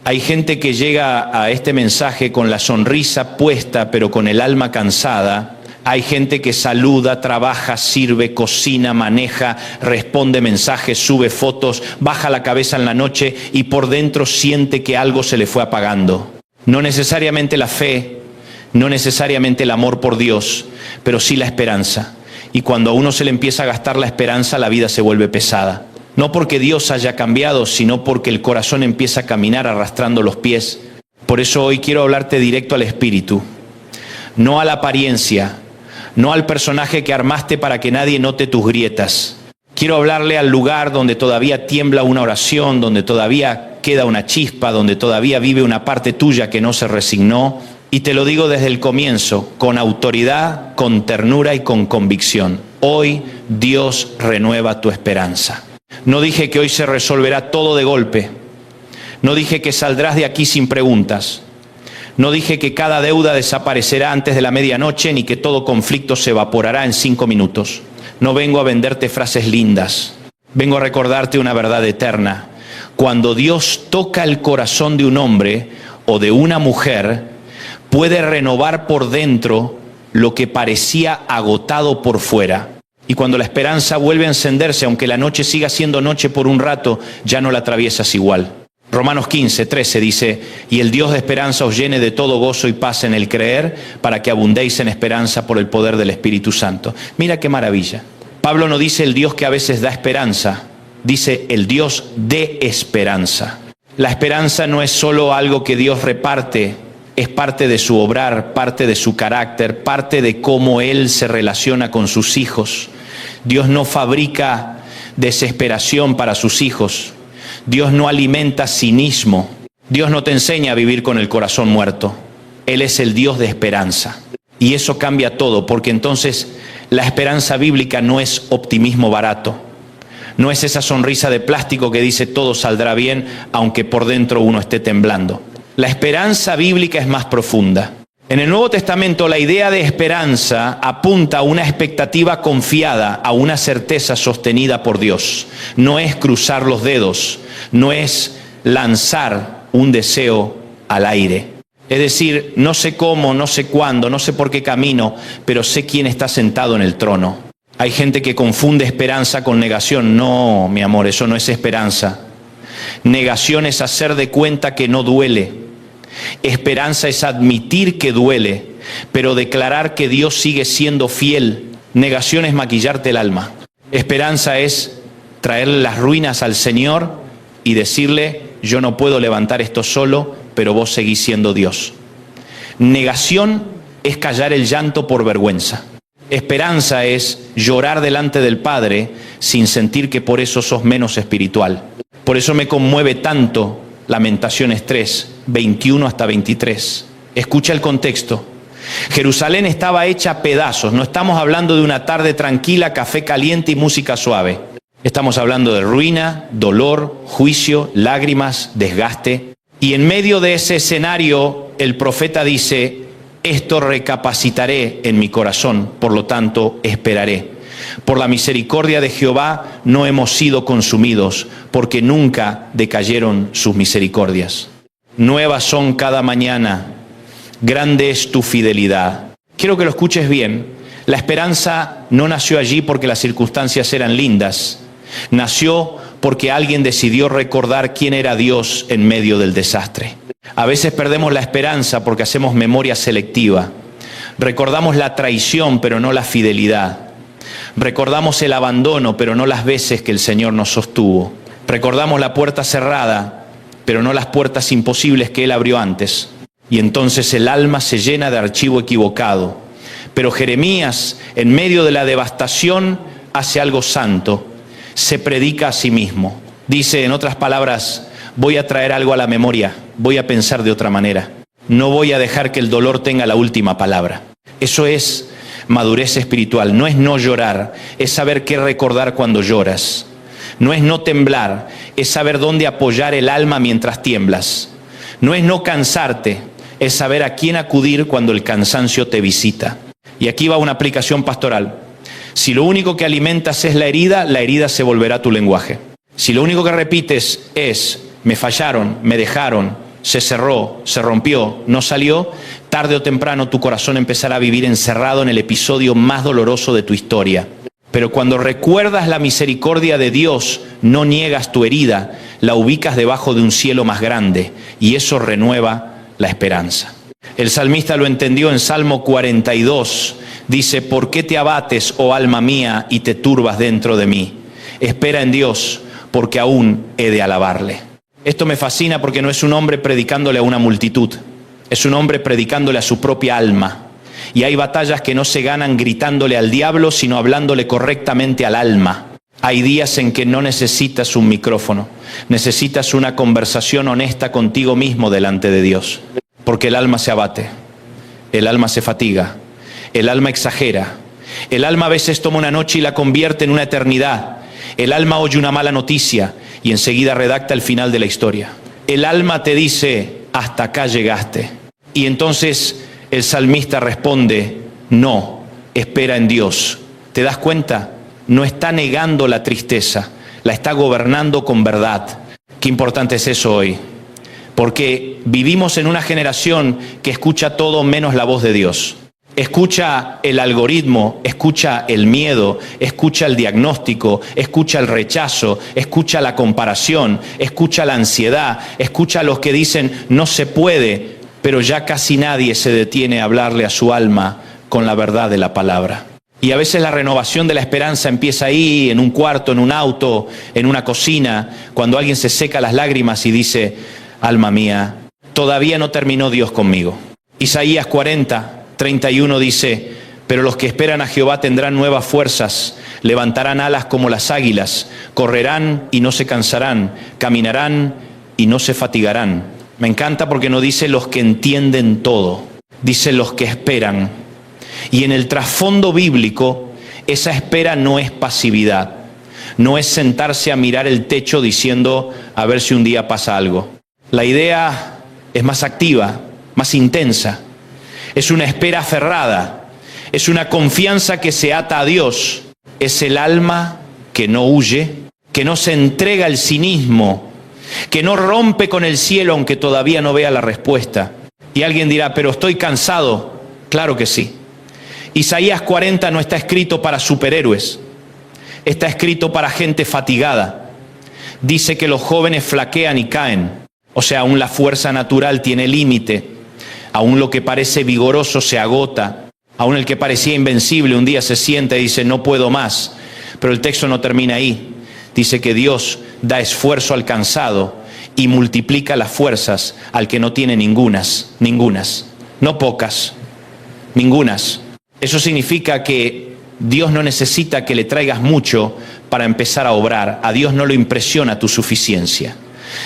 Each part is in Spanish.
Hay gente que llega a este mensaje con la sonrisa puesta, pero con el alma cansada. Hay gente que saluda, trabaja, sirve, cocina, maneja, responde mensajes, sube fotos, baja la cabeza en la noche y por dentro siente que algo se le fue apagando. No necesariamente la fe, no necesariamente el amor por Dios, pero sí la esperanza. Y cuando a uno se le empieza a gastar la esperanza, la vida se vuelve pesada. No porque Dios haya cambiado, sino porque el corazón empieza a caminar arrastrando los pies. Por eso hoy quiero hablarte directo al espíritu, no a la apariencia, no al personaje que armaste para que nadie note tus grietas. Quiero hablarle al lugar donde todavía tiembla una oración, donde todavía queda una chispa, donde todavía vive una parte tuya que no se resignó. Y te lo digo desde el comienzo, con autoridad, con ternura y con convicción. Hoy Dios renueva tu esperanza. No dije que hoy se resolverá todo de golpe. No dije que saldrás de aquí sin preguntas. No dije que cada deuda desaparecerá antes de la medianoche, ni que todo conflicto se evaporará en 5 minutos. No vengo a venderte frases lindas. Vengo a recordarte una verdad eterna. Cuando Dios toca el corazón de un hombre o de una mujer, puede renovar por dentro lo que parecía agotado por fuera. Y cuando la esperanza vuelve a encenderse, aunque la noche siga siendo noche por un rato, ya no la atraviesas igual. Romanos 15:13 dice, y el Dios de esperanza os llene de todo gozo y paz en el creer, para que abundéis en esperanza por el poder del Espíritu Santo. Mira qué maravilla. Pablo no dice el Dios que a veces da esperanza, dice el Dios de esperanza. La esperanza no es solo algo que Dios reparte, es parte de su obrar, parte de su carácter, parte de cómo Él se relaciona con sus hijos. Dios no fabrica desesperación para sus hijos. Dios no alimenta cinismo. Dios no te enseña a vivir con el corazón muerto. Él es el Dios de esperanza. Y eso cambia todo, porque entonces la esperanza bíblica no es optimismo barato. No es esa sonrisa de plástico que dice todo saldrá bien, aunque por dentro uno esté temblando. La esperanza bíblica es más profunda. En el Nuevo Testamento la idea de esperanza apunta a una expectativa confiada, a una certeza sostenida por Dios. No es cruzar los dedos, no es lanzar un deseo al aire. Es decir, no sé cómo, no sé cuándo, no sé por qué camino, pero sé quién está sentado en el trono. Hay gente que confunde esperanza con negación. No, mi amor, eso no es esperanza. Negación es hacer de cuenta que no duele. Esperanza es admitir que duele, pero declarar que Dios sigue siendo fiel. Negación es maquillarte el alma. Esperanza es traerle las ruinas al Señor y decirle, yo no puedo levantar esto solo, pero vos seguís siendo Dios. Negación es callar el llanto por vergüenza. Esperanza es llorar delante del Padre sin sentir que por eso sos menos espiritual. Por eso me conmueve tanto Lamentaciones 3, 21 hasta 23. Escucha el contexto. Jerusalén estaba hecha a pedazos. No estamos hablando de una tarde tranquila, café caliente y música suave. Estamos hablando de ruina, dolor, juicio, lágrimas, desgaste. Y en medio de ese escenario, el profeta dice, esto recapacitaré en mi corazón, por lo tanto esperaré. Por la misericordia de Jehová no hemos sido consumidos, porque nunca decayeron sus misericordias. Nuevas son cada mañana, grande es tu fidelidad. Quiero que lo escuches bien. La esperanza no nació allí porque las circunstancias eran lindas. Nació porque alguien decidió recordar quién era Dios en medio del desastre. A veces perdemos la esperanza porque hacemos memoria selectiva. Recordamos la traición, pero no la fidelidad. Recordamos el abandono, pero no las veces que el Señor nos sostuvo. Recordamos la puerta cerrada, pero no las puertas imposibles que Él abrió antes. Y entonces el alma se llena de archivo equivocado. Pero Jeremías, en medio de la devastación, hace algo santo. Se predica a sí mismo. Dice, en otras palabras, voy a traer algo a la memoria, voy a pensar de otra manera. No voy a dejar que el dolor tenga la última palabra. Eso es madurez espiritual. No es no llorar, es saber qué recordar cuando lloras. No es no temblar, es saber dónde apoyar el alma mientras tiemblas. No es no cansarte, es saber a quién acudir cuando el cansancio te visita. Y aquí va una aplicación pastoral. Si lo único que alimentas es la herida se volverá tu lenguaje. Si lo único que repites es, me fallaron, me dejaron, se cerró, se rompió, no salió, tarde o temprano tu corazón empezará a vivir encerrado en el episodio más doloroso de tu historia. Pero cuando recuerdas la misericordia de Dios, no niegas tu herida, la ubicas debajo de un cielo más grande, y eso renueva la esperanza. El salmista lo entendió en Salmo 42. Dice: ¿por qué te abates, oh alma mía, y te turbas dentro de mí? Espera en Dios, porque aún he de alabarle. Esto me fascina porque no es un hombre predicándole a una multitud, es un hombre predicándole a su propia alma. Y hay batallas que no se ganan gritándole al diablo, sino hablándole correctamente al alma. Hay días en que no necesitas un micrófono, necesitas una conversación honesta contigo mismo delante de Dios. Porque el alma se abate, el alma se fatiga, el alma exagera, el alma a veces toma una noche y la convierte en una eternidad. El alma oye una mala noticia y enseguida redacta el final de la historia. El alma te dice: hasta acá llegaste. Y entonces el salmista responde: no, espera en Dios. ¿Te das cuenta? No está negando la tristeza, la está gobernando con verdad. Qué importante es eso hoy, porque vivimos en una generación que escucha todo menos la voz de Dios. Escucha el algoritmo, escucha el miedo, escucha el diagnóstico, escucha el rechazo, escucha la comparación, escucha la ansiedad, escucha a los que dicen no se puede, pero ya casi nadie se detiene a hablarle a su alma con la verdad de la palabra. Y a veces la renovación de la esperanza empieza ahí, en un cuarto, en un auto, en una cocina, cuando alguien se seca las lágrimas y dice: alma mía, todavía no terminó Dios conmigo. Isaías 40:31 dice: pero los que esperan a Jehová tendrán nuevas fuerzas, levantarán alas como las águilas, correrán y no se cansarán, caminarán y no se fatigarán. Me encanta porque no dice los que entienden todo, dice los que esperan. Y en el trasfondo bíblico, esa espera no es pasividad, no es sentarse a mirar el techo diciendo a ver si un día pasa algo. La idea es más activa, más intensa. Es una espera aferrada, es una confianza que se ata a Dios. Es el alma que no huye, que no se entrega al cinismo, que no rompe con el cielo aunque todavía no vea la respuesta. Y alguien dirá: pero estoy cansado. Claro que sí. Isaías 40 no está escrito para superhéroes, está escrito para gente fatigada. Dice que los jóvenes flaquean y caen, o sea, aún la fuerza natural tiene límite, aún lo que parece vigoroso se agota, aún el que parecía invencible un día se sienta y dice: no puedo más. Pero el texto no termina ahí, dice que Dios da esfuerzo al cansado y multiplica las fuerzas al que no tiene ningunas, no pocas, ningunas. Eso significa que Dios no necesita que le traigas mucho para empezar a obrar. A Dios no lo impresiona tu suficiencia.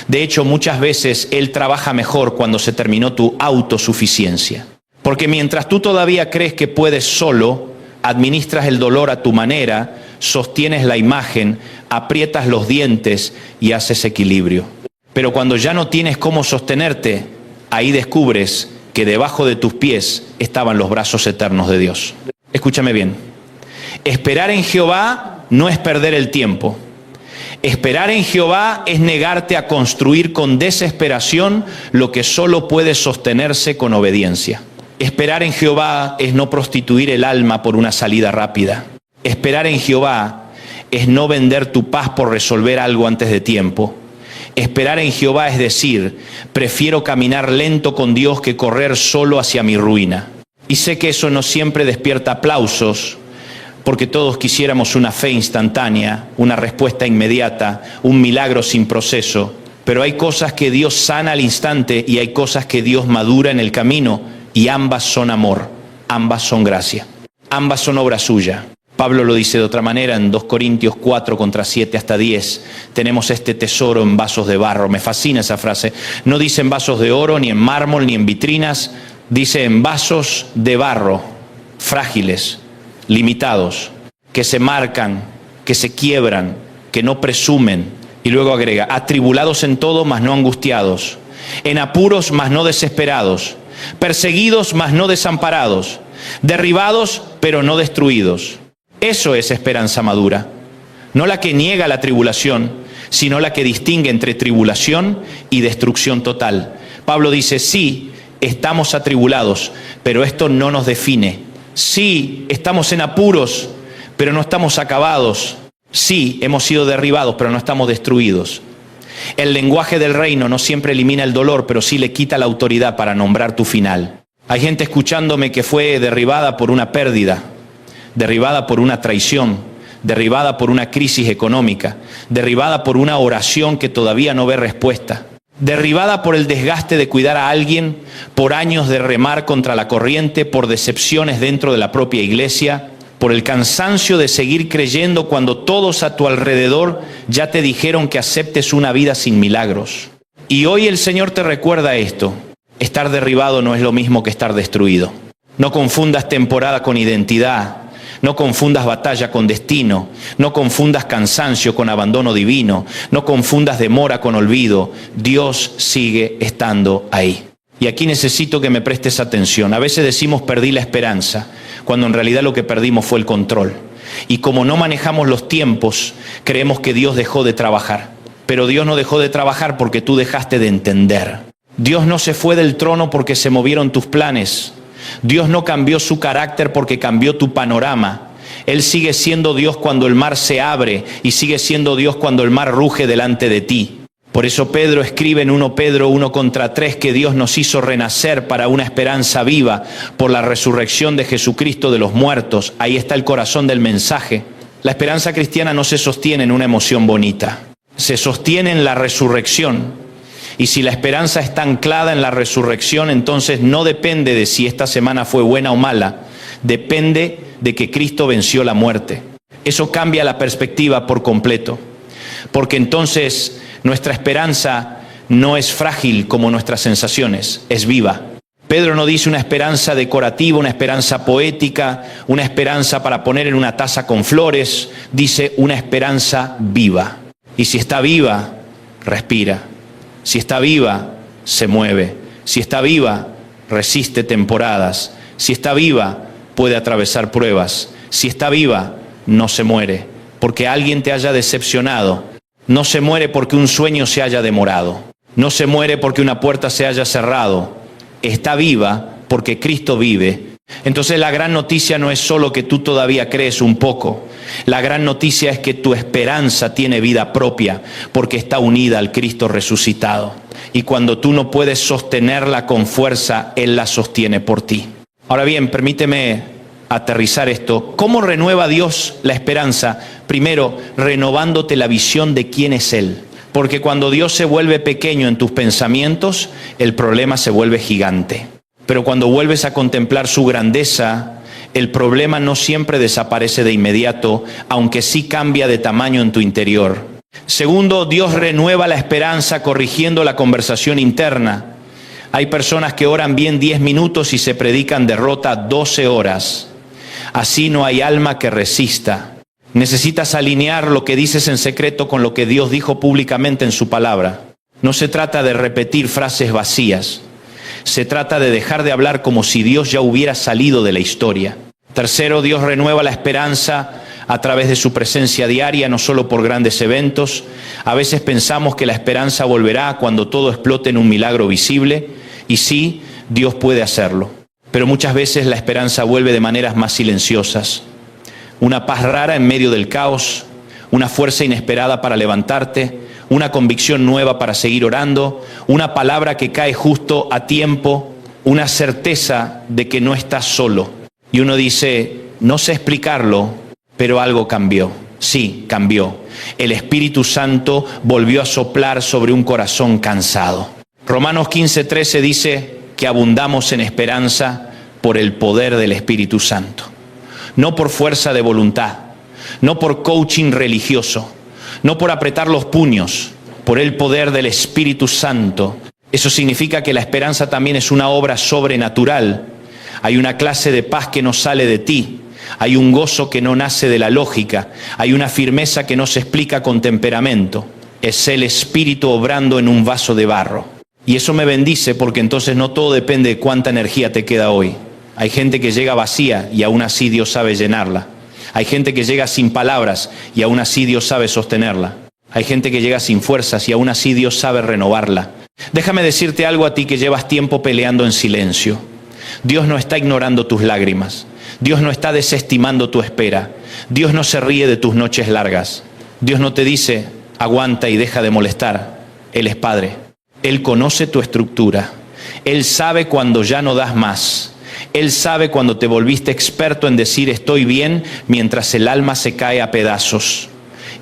De hecho, muchas veces Él trabaja mejor cuando se terminó tu autosuficiencia. Porque mientras tú todavía crees que puedes solo, administras el dolor a tu manera, sostienes la imagen, aprietas los dientes y haces equilibrio. Pero cuando ya no tienes cómo sostenerte, ahí descubres que debajo de tus pies estaban los brazos eternos de Dios. Escúchame bien. Esperar en Jehová no es perder el tiempo. Esperar en Jehová es negarte a construir con desesperación lo que solo puede sostenerse con obediencia. Esperar en Jehová es no prostituir el alma por una salida rápida. Esperar en Jehová es no vender tu paz por resolver algo antes de tiempo. Esperar en Jehová es decir: prefiero caminar lento con Dios que correr solo hacia mi ruina. Y sé que eso no siempre despierta aplausos, porque todos quisiéramos una fe instantánea, una respuesta inmediata, un milagro sin proceso. Pero hay cosas que Dios sana al instante y hay cosas que Dios madura en el camino, y ambas son amor, ambas son gracia, ambas son obra suya. Pablo lo dice de otra manera en 2 Corintios 4, contra 7 hasta 10. Tenemos este tesoro en vasos de barro. Me fascina esa frase. No dice en vasos de oro, ni en mármol, ni en vitrinas. Dice en vasos de barro, frágiles, limitados, que se marcan, que se quiebran, que no presumen. Y luego agrega: atribulados en todo, mas no angustiados, en apuros, mas no desesperados, perseguidos, mas no desamparados, derribados, pero no destruidos. Eso es esperanza madura. No la que niega la tribulación, sino la que distingue entre tribulación y destrucción total. Pablo dice, sí, estamos atribulados, pero esto no nos define. Sí, estamos en apuros, pero no estamos acabados. Sí, hemos sido derribados, pero no estamos destruidos. El lenguaje del reino no siempre elimina el dolor, pero sí le quita la autoridad para nombrar tu final. Hay gente escuchándome que fue derribada por una pérdida, derribada por una traición, derribada por una crisis económica, derribada por una oración que todavía no ve respuesta, derribada por el desgaste de cuidar a alguien, por años de remar contra la corriente, por decepciones dentro de la propia iglesia, por el cansancio de seguir creyendo cuando todos a tu alrededor ya te dijeron que aceptes una vida sin milagros. Y hoy el Señor te recuerda esto: estar derribado no es lo mismo que estar destruido. No confundas temporada con identidad. No confundas batalla con destino, no confundas cansancio con abandono divino, no confundas demora con olvido. Dios sigue estando ahí. Y aquí necesito que me prestes atención. A veces decimos perdí la esperanza, cuando en realidad lo que perdimos fue el control. Y como no manejamos los tiempos, creemos que Dios dejó de trabajar. Pero Dios no dejó de trabajar porque tú dejaste de entender. Dios no se fue del trono porque se movieron tus planes. Dios no cambió su carácter porque cambió tu panorama. Él sigue siendo Dios cuando el mar se abre y sigue siendo Dios cuando el mar ruge delante de ti. Por eso Pedro escribe en 1 Pedro 1:3 que Dios nos hizo renacer para una esperanza viva por la resurrección de Jesucristo de los muertos. Ahí está el corazón del mensaje. La esperanza cristiana no se sostiene en una emoción bonita, se sostiene en la resurrección. Y si la esperanza está anclada en la resurrección, entonces no depende de si esta semana fue buena o mala, depende de que Cristo venció la muerte. Eso cambia la perspectiva por completo, porque entonces nuestra esperanza no es frágil como nuestras sensaciones, es viva. Pedro no dice una esperanza decorativa, una esperanza poética, una esperanza para poner en una taza con flores, dice una esperanza viva. Y si está viva, respira. Si está viva, se mueve. Si está viva, resiste temporadas. Si está viva, puede atravesar pruebas. Si está viva, no se muere. Porque alguien te haya decepcionado. No se muere porque un sueño se haya demorado. No se muere porque una puerta se haya cerrado. Está viva porque Cristo vive. Entonces la gran noticia no es solo que tú todavía crees un poco. La gran noticia es que tu esperanza tiene vida propia porque está unida al Cristo resucitado. Y cuando tú no puedes sostenerla con fuerza, Él la sostiene por ti. Ahora bien, permíteme aterrizar esto. ¿Cómo renueva Dios la esperanza? Primero, renovándote la visión de quién es Él. Porque cuando Dios se vuelve pequeño en tus pensamientos, el problema se vuelve gigante. Pero cuando vuelves a contemplar su grandeza, el problema no siempre desaparece de inmediato, aunque sí cambia de tamaño en tu interior. Segundo, Dios renueva la esperanza corrigiendo la conversación interna. Hay personas que oran bien 10 minutos y se predican derrota 12 horas. Así no hay alma que resista. Necesitas alinear lo que dices en secreto con lo que Dios dijo públicamente en su palabra. No se trata de repetir frases vacías. Se trata de dejar de hablar como si Dios ya hubiera salido de la historia. Tercero, Dios renueva la esperanza a través de su presencia diaria, no solo por grandes eventos. A veces pensamos que la esperanza volverá cuando todo explote en un milagro visible, y sí, Dios puede hacerlo. Pero muchas veces la esperanza vuelve de maneras más silenciosas. Una paz rara en medio del caos, una fuerza inesperada para levantarte, una convicción nueva para seguir orando, una palabra que cae justo a tiempo, una certeza de que no estás solo. Y uno dice, no sé explicarlo, pero algo cambió. Sí, cambió. El Espíritu Santo volvió a soplar sobre un corazón cansado. Romanos 15:13 dice que abundamos en esperanza por el poder del Espíritu Santo. No por fuerza de voluntad, no por coaching religioso, no por apretar los puños, por el poder del Espíritu Santo. Eso significa que la esperanza también es una obra sobrenatural. Hay una clase de paz que no sale de ti. Hay un gozo que no nace de la lógica. Hay una firmeza que no se explica con temperamento. Es el Espíritu obrando en un vaso de barro. Y eso me bendice porque entonces no todo depende de cuánta energía te queda hoy. Hay gente que llega vacía y aún así Dios sabe llenarla. Hay gente que llega sin palabras y aún así Dios sabe sostenerla. Hay gente que llega sin fuerzas y aún así Dios sabe renovarla. Déjame decirte algo a ti que llevas tiempo peleando en silencio. Dios no está ignorando tus lágrimas. Dios no está desestimando tu espera. Dios no se ríe de tus noches largas. Dios no te dice, aguanta y deja de molestar. Él es Padre. Él conoce tu estructura. Él sabe cuando ya no das más. Él sabe cuando te volviste experto en decir estoy bien mientras el alma se cae a pedazos.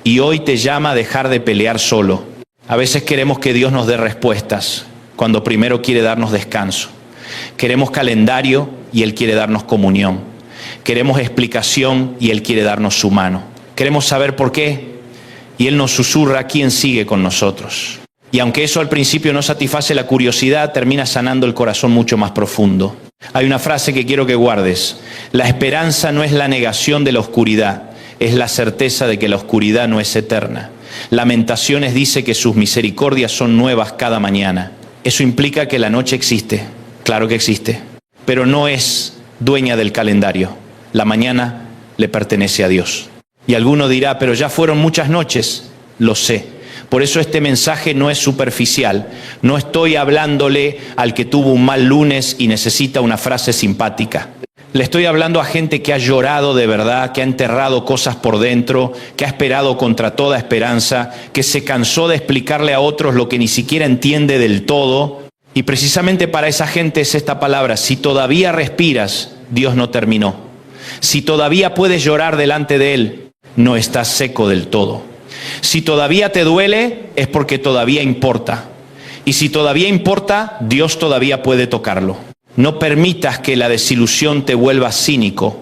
Y hoy te llama a dejar de pelear solo. A veces queremos que Dios nos dé respuestas cuando primero quiere darnos descanso. Queremos calendario y Él quiere darnos comunión. Queremos explicación y Él quiere darnos su mano. Queremos saber por qué y Él nos susurra quién sigue con nosotros. Y aunque eso al principio no satisface la curiosidad, termina sanando el corazón mucho más profundo. Hay una frase que quiero que guardes. La esperanza no es la negación de la oscuridad, es la certeza de que la oscuridad no es eterna. Lamentaciones dice que sus misericordias son nuevas cada mañana. Eso implica que la noche existe, claro que existe, pero no es dueña del calendario. La mañana le pertenece a Dios. Y alguno dirá, pero ya fueron muchas noches. Lo sé. Por eso este mensaje no es superficial. No estoy hablándole al que tuvo un mal lunes y necesita una frase simpática. Le estoy hablando a gente que ha llorado de verdad, que ha enterrado cosas por dentro, que ha esperado contra toda esperanza, que se cansó de explicarle a otros lo que ni siquiera entiende del todo. Y precisamente para esa gente es esta palabra: si todavía respiras, Dios no terminó. Si todavía puedes llorar delante de Él, no estás seco del todo. Si todavía te duele, es porque todavía importa. Y si todavía importa, Dios todavía puede tocarlo. No permitas que la desilusión te vuelva cínico.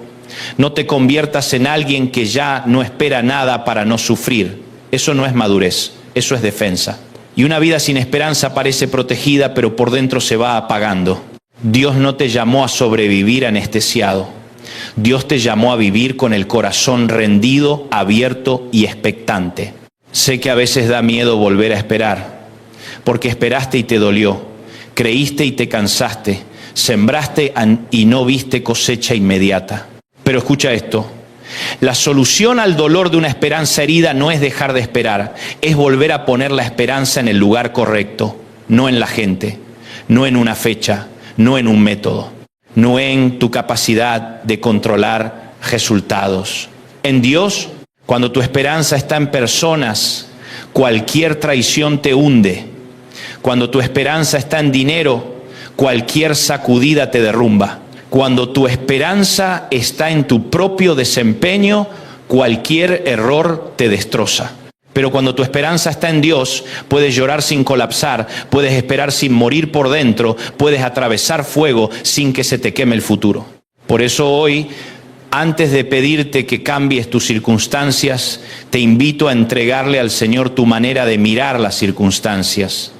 No te conviertas en alguien que ya no espera nada para no sufrir. Eso no es madurez, eso es defensa. Y una vida sin esperanza parece protegida, pero por dentro se va apagando. Dios no te llamó a sobrevivir anestesiado. Dios te llamó a vivir con el corazón rendido, abierto y expectante. Sé que a veces da miedo volver a esperar, porque esperaste y te dolió, creíste y te cansaste, sembraste y no viste cosecha inmediata. Pero escucha esto, la solución al dolor de una esperanza herida no es dejar de esperar, es volver a poner la esperanza en el lugar correcto, no en la gente, no en una fecha, no en un método, no en tu capacidad de controlar resultados. En Dios, cuando tu esperanza está en personas, cualquier traición te hunde. Cuando tu esperanza está en dinero, cualquier sacudida te derrumba. Cuando tu esperanza está en tu propio desempeño, cualquier error te destroza. Pero cuando tu esperanza está en Dios, puedes llorar sin colapsar, puedes esperar sin morir por dentro, puedes atravesar fuego sin que se te queme el futuro. Por eso hoy, antes de pedirte que cambies tus circunstancias, te invito a entregarle al Señor tu manera de mirar las circunstancias.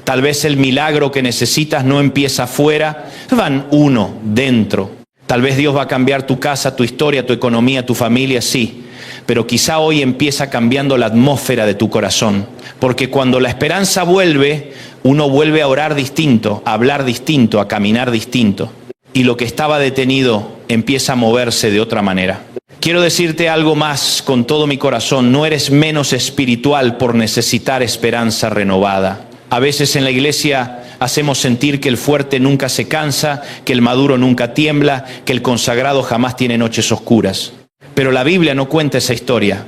Tal vez el milagro que necesitas no empieza afuera, van uno dentro. Tal vez Dios va a cambiar tu casa, tu historia, tu economía, tu familia, sí. Pero quizá hoy empieza cambiando la atmósfera de tu corazón. Porque cuando la esperanza vuelve, uno vuelve a orar distinto, a hablar distinto, a caminar distinto. Y lo que estaba detenido empieza a moverse de otra manera. Quiero decirte algo más con todo mi corazón. No eres menos espiritual por necesitar esperanza renovada. A veces en la iglesia hacemos sentir que el fuerte nunca se cansa, que el maduro nunca tiembla, que el consagrado jamás tiene noches oscuras. Pero la Biblia no cuenta esa historia.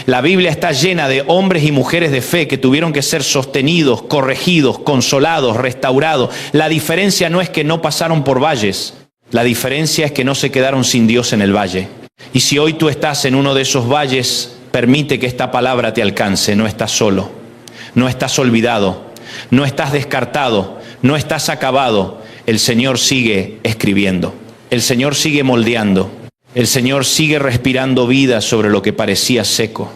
La Biblia está llena de hombres y mujeres de fe que tuvieron que ser sostenidos, corregidos, consolados, restaurados. La diferencia no es que no pasaron por valles. La diferencia es que no se quedaron sin Dios en el valle. Y si hoy tú estás en uno de esos valles, permite que esta palabra te alcance. No estás solo, no estás olvidado, no estás descartado, no estás acabado. El Señor sigue escribiendo, el Señor sigue moldeando, el Señor sigue respirando vida sobre lo que parecía seco.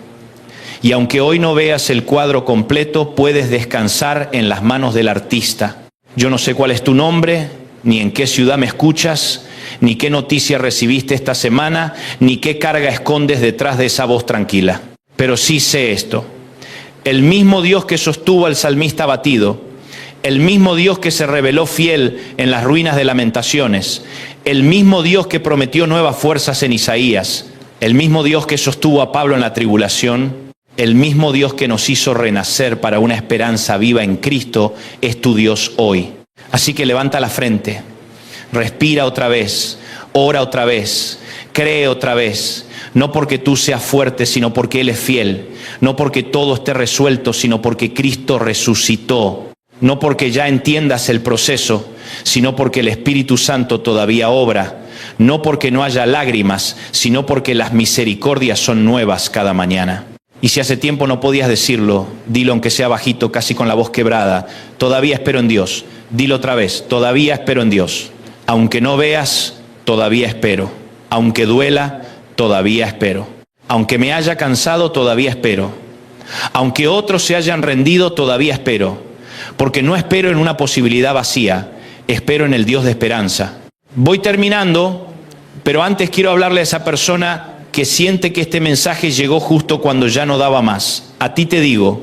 Y aunque hoy no veas el cuadro completo, puedes descansar en las manos del artista. Yo no sé cuál es tu nombre, ni en qué ciudad me escuchas, ni qué noticia recibiste esta semana, ni qué carga escondes detrás de esa voz tranquila. Pero sí sé esto: el mismo Dios que sostuvo al salmista abatido, el mismo Dios que se reveló fiel en las ruinas de Lamentaciones, el mismo Dios que prometió nuevas fuerzas en Isaías, el mismo Dios que sostuvo a Pablo en la tribulación, El mismo Dios que nos hizo renacer para una esperanza viva en Cristo es tu Dios hoy. Así que levanta la frente, respira otra vez, ora otra vez, cree otra vez. No porque tú seas fuerte, sino porque Él es fiel. No porque todo esté resuelto, sino porque Cristo resucitó. No porque ya entiendas el proceso, sino porque el Espíritu Santo todavía obra. No porque no haya lágrimas, sino porque las misericordias son nuevas cada mañana. Y si hace tiempo no podías decirlo, dilo aunque sea bajito, casi con la voz quebrada. Todavía espero en Dios. Dilo otra vez, todavía espero en Dios. Aunque no veas, todavía espero. Aunque duela, todavía espero. Aunque me haya cansado, todavía espero. Aunque otros se hayan rendido, todavía espero. Porque no espero en una posibilidad vacía, espero en el Dios de esperanza. Voy terminando, pero antes quiero hablarle a esa persona que siente que este mensaje llegó justo cuando ya no daba más. A ti te digo,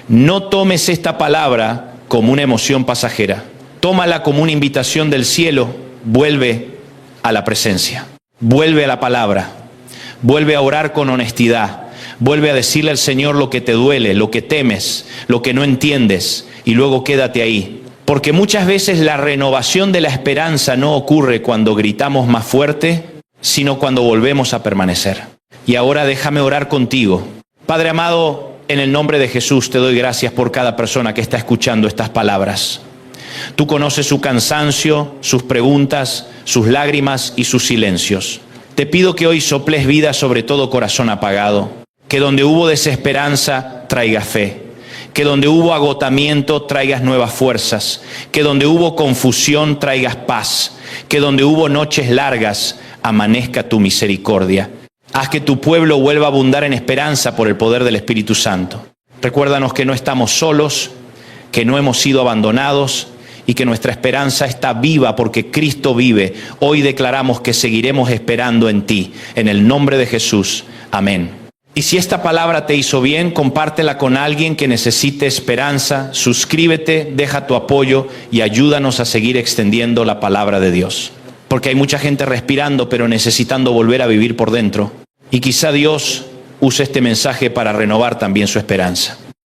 no tomes esta palabra como una emoción pasajera. Tómala como una invitación del cielo. Vuelve a la presencia. Vuelve a la palabra. Vuelve a orar con honestidad. Vuelve a decirle al Señor lo que te duele, lo que temes, lo que no entiendes, y luego quédate ahí. Porque muchas veces la renovación de la esperanza no ocurre cuando gritamos más fuerte, sino cuando volvemos a permanecer. Y ahora déjame orar contigo. Padre amado, en el nombre de Jesús te doy gracias por cada persona que está escuchando estas palabras. Tú conoces su cansancio, sus preguntas, sus lágrimas y sus silencios. Te pido que hoy soples vida sobre todo corazón apagado. Que donde hubo desesperanza, traigas fe. Que donde hubo agotamiento, traigas nuevas fuerzas. Que donde hubo confusión, traigas paz. Que donde hubo noches largas, amanezca tu misericordia. Haz que tu pueblo vuelva a abundar en esperanza por el poder del Espíritu Santo. Recuérdanos que no estamos solos, que no hemos sido abandonados y que nuestra esperanza está viva porque Cristo vive. Hoy declaramos que seguiremos esperando en ti. En el nombre de Jesús. Amén. Y si esta palabra te hizo bien, compártela con alguien que necesite esperanza. Suscríbete, deja tu apoyo y ayúdanos a seguir extendiendo la palabra de Dios. Porque hay mucha gente respirando, pero necesitando volver a vivir por dentro. Y quizá Dios use este mensaje para renovar también su esperanza.